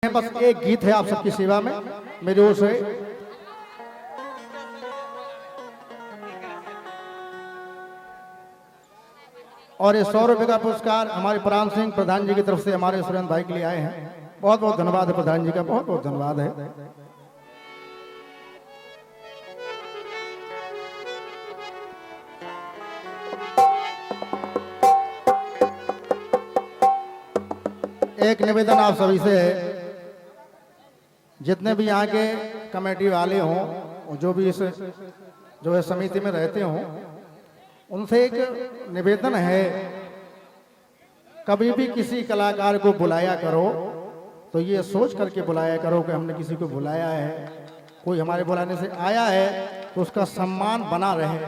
बस एक गीत है आप सबकी सेवा में मेरी ओर से। और ये 100 रुपए का पुरस्कार हमारे प्राण सिंह प्रधान जी की तरफ से हमारे सुरेंद्र भाई के लिए आए हैं। बहुत बहुत धन्यवाद है प्रधान जी का, बहुत बहुत धन्यवाद है। एक निवेदन आप सभी से है, जितने भी यहाँ के कमेटी वाले हों, जो भी इस जो है समिति में रहते हों, उनसे एक निवेदन है, कभी भी किसी कलाकार को बुलाया करो तो ये सोच करके बुलाया करो कि हमने किसी को बुलाया है, कोई हमारे बुलाने से आया है तो उसका सम्मान बना रहे।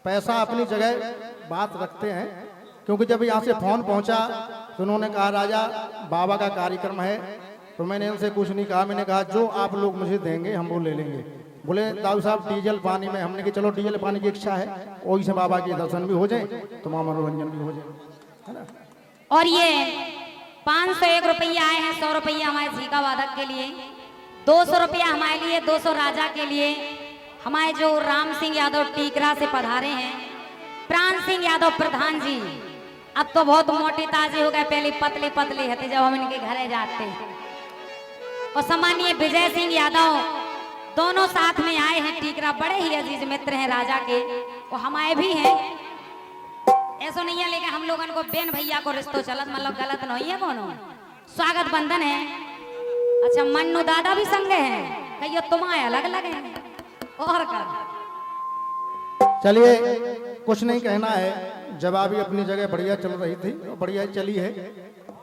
पैसा अपनी जगह बात रखते हैं, क्योंकि जब यहाँ से फोन पहुंचा तो उन्होंने कहा राजा बाबा का कार्यक्रम है, तो मैंने इनसे कुछ नहीं कहा। मैंने कहा जो आप लोग मुझे देंगे हम वो ले लेंगे। बोले दाऊ साहब डीजल पानी में, हमने कहा चलो डीजल पानी की इच्छा है, वही से बाबा के दर्शन भी हो जाए तो मां मनोरंजन भी हो जाए, है ना। और ये 501 रुपया आए हैं, 100 रुपया हमारे झीका वादक के लिए, 200 रुपया हमारे लिए, 200 राजा के लिए, हमारे जो राम सिंह यादव टीकरा से पधारे हैं, प्राण सिंह यादव प्रधान जी। अब तो बहुत मोटे ताजे हो गए, पहले पतले पतले हते जब हम इनके घरे जाते। और सम्मानीय विजय सिंह यादव दोनों साथ में आए हैं टीकरा, बड़े ही अजीज मित्र हैं राजा के, वो हमारे भी हैं। ऐसा नहीं है लेकिन हम लोगों को बेन भैया को रिश्तो चलत, मतलब गलत नहीं है कोनो। स्वागत बंधन है। अच्छा मन्नू दादा भी संगे हैं, कहियो तुम्हारे अलग अलग हैं और का। चलिए कुछ नहीं कहना है, जवाबी अपनी जगह बढ़िया चल रही थी, बढ़िया चली है।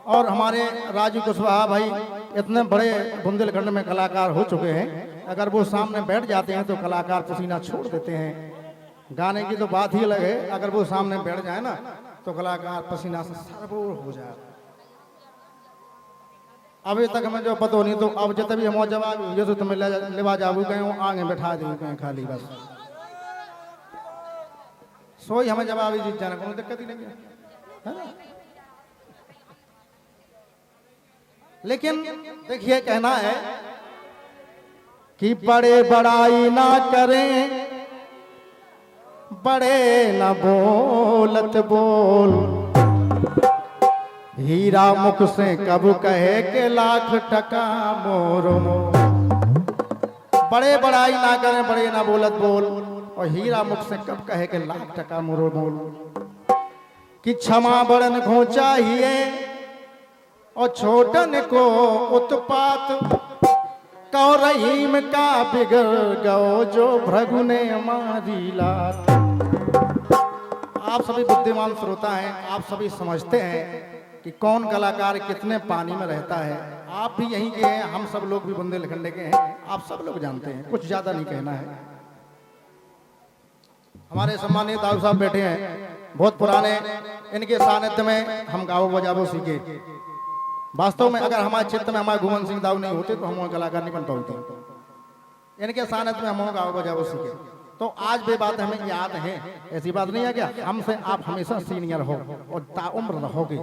और हमारे राजू कुशवाहा भाई इतने बड़े बुंदेलखंड में कलाकार हो चुके हैं, अगर वो सामने बैठ जाते हैं तो कलाकार पसीना छोड़ देते हैं। गाने की तो बात ही अलग है, अगर वो सामने बैठ जाए ना तो कलाकार पसीना से सरबोर हो जाए। अभी तक हमें जो पता नहीं, तो अब जब भी हम जवाब ये तो तुम्हें लेवा जाबू गए आगे बैठा दी खाली बस सोई हमें जवाब ही जीत जाना, कोई दिक्कत ही नहीं है ना। लेकिन देखिए कहना है कि बड़े बड़ाई ना करें, बड़े न बोलत बोल, हीरा मुख से कब कहे के लाख टका मोर मोर। बड़े बड़ाई ना करें, बड़े न बोलत बोल, और हीरा मुख से कब कहे के लाख टका मोर मोर। कि क्षमा बड़न को चाहिए और छोटन को उत्पात, कौ रहीम का बिगड़ गो जो भृगु ने मारी लात। आप सभी बुद्धिमान श्रोता हैं, आप सभी समझते हैं कि कौन कलाकार कितने पानी में रहता है। आप भी यहीं के हैं, हम सब लोग भी बुंदेलखंड के हैं, आप सब लोग जानते हैं, कुछ ज्यादा नहीं कहना है। हमारे सम्मानित दाऊ साहब बैठे हैं, बहुत पुराने, इनके सानिध्य में हम गाओ बजावो सीखे। वास्तव में अगर हमारे क्षेत्र में हमारे घुमन सिंह दाऊ नहीं होते तो हम कलाकार नहीं बन पाते। इनके सानिध्य में हम गाओ बजावो सीखे, तो आज भी बात हमें याद है। ऐसी बात नहीं है क्या, हमसे आप हमेशा सीनियर हो और ताउम्र रहोगे।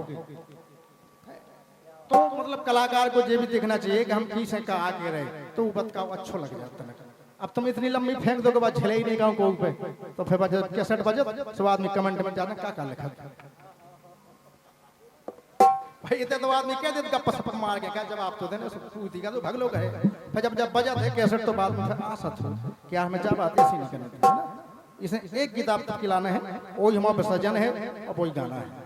तो मतलब कलाकार को ये भी देखना चाहिए कि हम पीछे का आगे रहे तो बात का अच्छा लग जाता है। अब तुम इतनी लंबी फेंक दो के बाद झेले ही नहीं गाँव को पे, तो फिर कैसेट बजे सब आदमी कमेंट में जाना क्या लिखा भाई, इतने तो आदमी कह देते गप्पा सप्पा मार के क्या जवाब तो देने सूती का तो भग लोग है। फिर जब बजा थे कैसेट तो बाद में आशा था कि यार मैं जब आते ऐसी नहीं करनी है ना। इसे एक किताब तक खिलाना है, वही हमारा विसर्जन है और वही गाना है।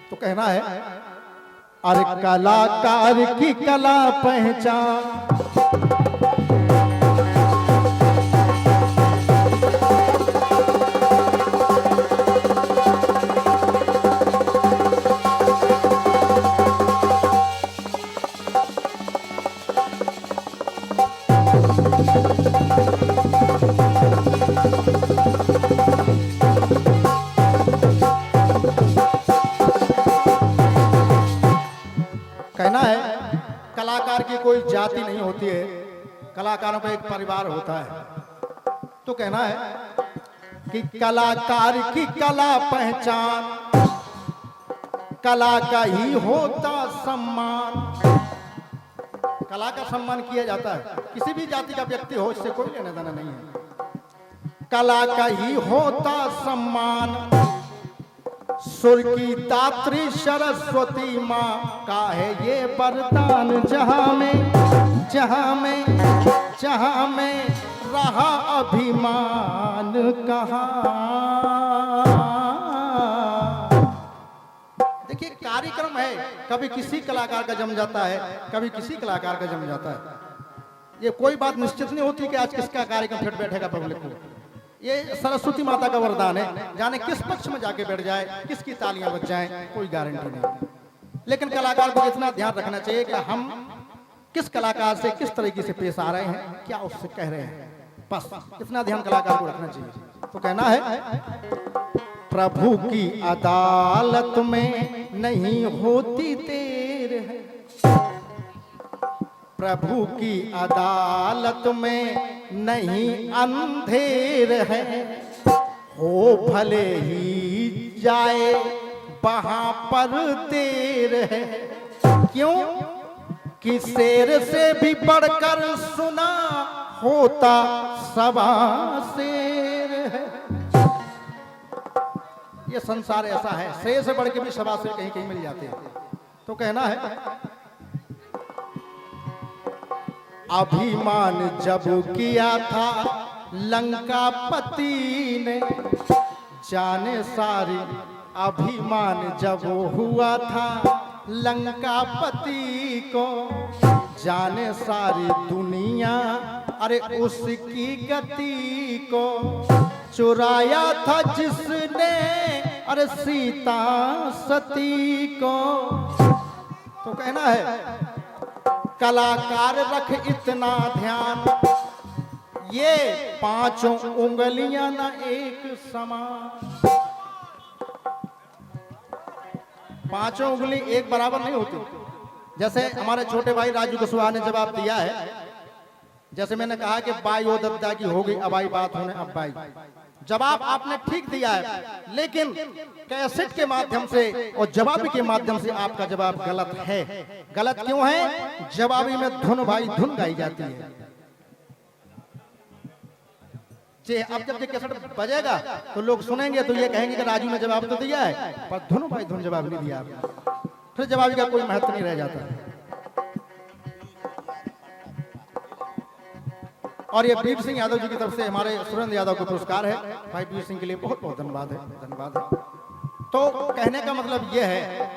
तो कहना है अरे कलाकार की कला पहचान, कहना है कलाकार की कोई जाति नहीं होती है, कलाकारों का एक परिवार होता है। तो कहना है कि कलाकार की कला पहचान, कला का ही होता सम्मान। कला का सम्मान किया जाता है, किसी भी जाति का व्यक्ति हो, इससे कोई लेना देना नहीं है। कला का ही होता सम्मान, सुर की दात्री सरस्वती माँ का है ये वरदान। जहाँ में रहा अभिमान कहाँ। देखिए कार्यक्रम है, कभी किसी कलाकार का जम जाता है, कभी किसी कलाकार का जम जाता है। ये कोई बात निश्चित नहीं होती कि आज किसका कार्यक्रम फिट बैठेगा पब्लिक को। ये सरस्वती माता का वरदान है, जाने किस पक्ष में जाके बैठ जाए, किसकी तालियां बज जाएं, कोई गारंटी नहीं। लेकिन कलाकार को इतना ध्यान रखना चाहिए कि हम किस कलाकार से किस तरीके से पेश आ रहे हैं, क्या उससे कह रहे हैं, बस इतना ध्यान कलाकार को रखना चाहिए। तो कहना है प्रभु की अदालत में नहीं होती देर है, प्रभु की अदालत में नहीं अंधेर है, हो भले ही जाए वहां पर देर है। क्यों कि शेर से भी बढ़कर सुना होता सवा शेर है। ये संसार ऐसा है, शेर से बढ़ के भी सवा शेर कहीं कहीं मिल जाते हैं। तो कहना है अभिमान जब किया था लंकापति ने, जाने सारी अभिमान जब हुआ था लंकापति को, जाने सारी दुनिया अरे उसकी गति को, चुराया था जिसने अरे सीता सती को। तो कहना है कलाकार रख इतना ध्यान, ये पांचों उंगलियां ना एक समान। पांचों उंगली एक बराबर नहीं होती। जैसे हमारे छोटे भाई राजू कुशवाहा ने जवाब दिया है, जैसे मैंने कहा कि बाई ओ दद्दा की होगी अबाई बात होने अब बाई। जवाब आपने ठीक दिया है, लेकिन कैसेट के माध्यम से और जवाबी के माध्यम से आपका जवाब गलत है। गलत क्यों है? जवाबी में धुन भाई धुन गाई जाती है। अब जब ये कैसेट बजेगा तो लोग सुनेंगे तो ये कहेंगे कि राजू ने जवाब तो दिया है, पर धुन भाई धुन जवाब नहीं दिया, फिर जवाबी का कोई महत्व नहीं रह जाता। और ये वीर सिंह यादव जी की तरफ से हमारे सुरेंद्र यादव को पुरस्कार है। भाई वीर सिंह के लिए बहुत बहुत धन्यवाद है, धन्यवाद है। तो कहने का मतलब यह है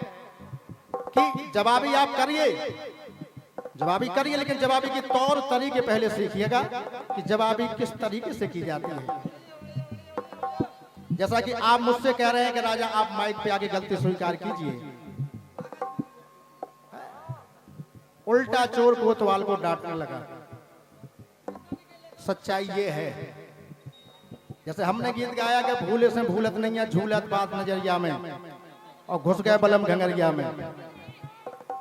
कि जवाबी आप करिए, जवाबी करिए, लेकिन जवाबी की तौर तरीके पहले सीखिएगा कि जवाबी किस तरीके से की जाती है। जैसा कि आप मुझसे कह रहे हैं कि राजा आप माइक पे आके गलती स्वीकार कीजिए, उल्टा चोर कोतवाल को डांटने लगा। सच्चाई ये है, जैसे हमने गीत गाया कि भूले से भूलत नहीं है, झूलत बात नजरिया में और घुस गए बलम घंगरिया में।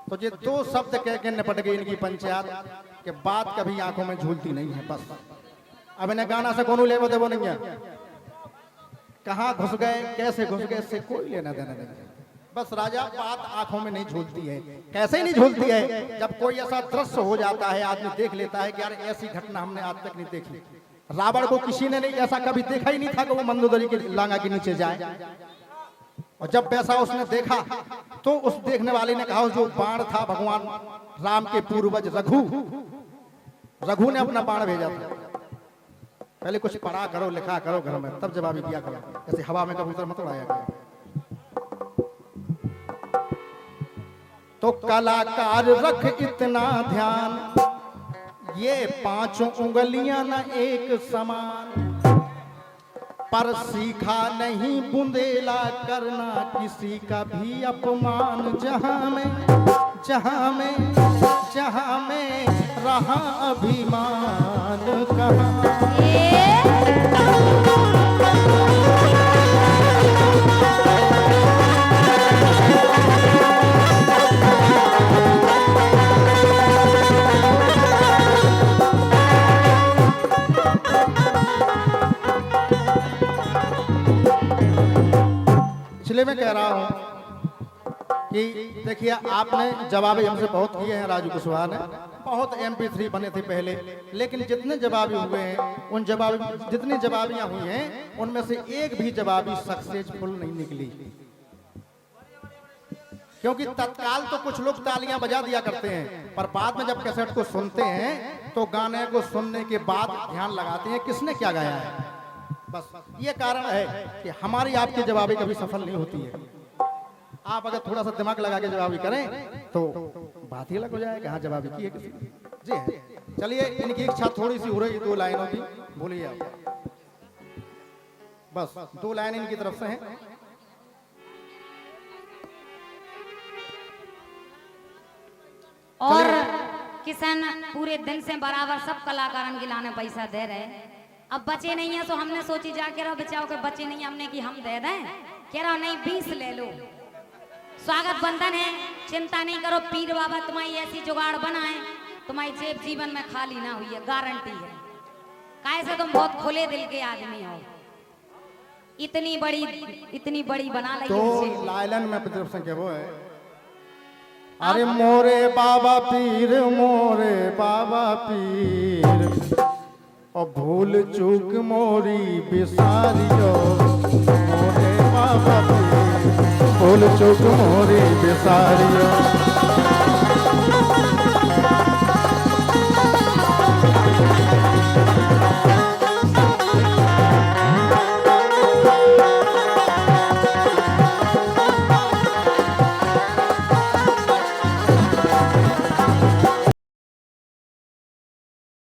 तो ये दो शब्द कह के निपट गई इनकी पंचायत कि बात कभी आंखों में झूलती नहीं है। बस अब इन्हें गाना से कोनो लेवो देवो नहीं है, कहाँ घुस गए कैसे घुस गए इससे कोई लेना देना नहीं है। बस राजा बात आंखों में नहीं झूलती है। कैसे ही नहीं झूलती है? जब कोई ऐसा दृश्य हो जाता है, आदमी देख लेता है कि यार ऐसी घटना हमने आज तक नहीं देखी। रावण को किसी ने नहीं ऐसा कभी देखा ही नहीं था कि वो मंदोदरी के लांगा के नीचे जाए। और जब वैसा उसने देखा तो उस देखने वाले ने कहा जो बाण था भगवान राम के पूर्वज रघु ने अपना बाण भेजा था। पहले कुछ पढ़ा करो, लिखा करो घर में, तब जवाबी दिया करो। ऐसे हवा में कबूतर मत उड़ाया करो। तो कलाकार रख इतना ध्यान, ये पांचों उंगलियां ना एक समान, पर सीखा नहीं बुंदेला करना किसी का भी अपमान। जहां में रहा अभिमान कहाँ। इसलिए मैं कह रहा हूं कि देखिए आपने जवाबी हमसे बहुत किए हैं, राजू कुशवाहा ने बहुत MP3 बने थे पहले, लेकिन जितने जवाबी हुए हैं उन जवाबी जितनी जवाबियां हुई हैं उनमें से एक भी जवाबी सक्सेसफुल नहीं निकली। क्योंकि तत्काल तो कुछ लोग तालियां बजा दिया करते हैं, पर बाद में जब कैसेट को सुनते हैं तो गाने को सुनने के बाद ध्यान लगाते हैं किसने क्या गाया है। बस ये कारण है कि हमारी आपकी जवाबी कभी सफल नहीं होती है। आप अगर थोड़ा सा दिमाग लगा के जवाबी करें तो बात ही अलग हो जाएगा। हाँ जवाबी की है किसी जी है। चलिए इनकी इच्छा थोड़ी सी हो रही, 2 लाइनों की बोलिए आप। बस 2 लाइन इनकी तरफ से हैं। और किसान पूरे दिन से बराबर सब कलाकारों के लाने पैसा दे रहे, अब बचे नहीं है तो हमने सोची जाके रहो बचाओ के बचे नहीं, हमने कि हम दे दें, कह रहा नहीं 20 ले लो। स्वागत बंधन है, चिंता नहीं करो, पीर बाबा तुम्हारी ऐसी जुगाड़ बनाए तुम्हारी जेब जीवन में खाली ना हुई है, गारंटी है। कैसे तुम बहुत खुले दिल के आदमी हो, इतनी बड़ी बना ली। तो लालन में तरफ से क्या वो है, अरे मोरे बाबा पीर मोरे बाबा पीर और भूल चूक मोरी बिसारियो, मोरे बाबा पीर भूल चूक मोरी बिसारियो।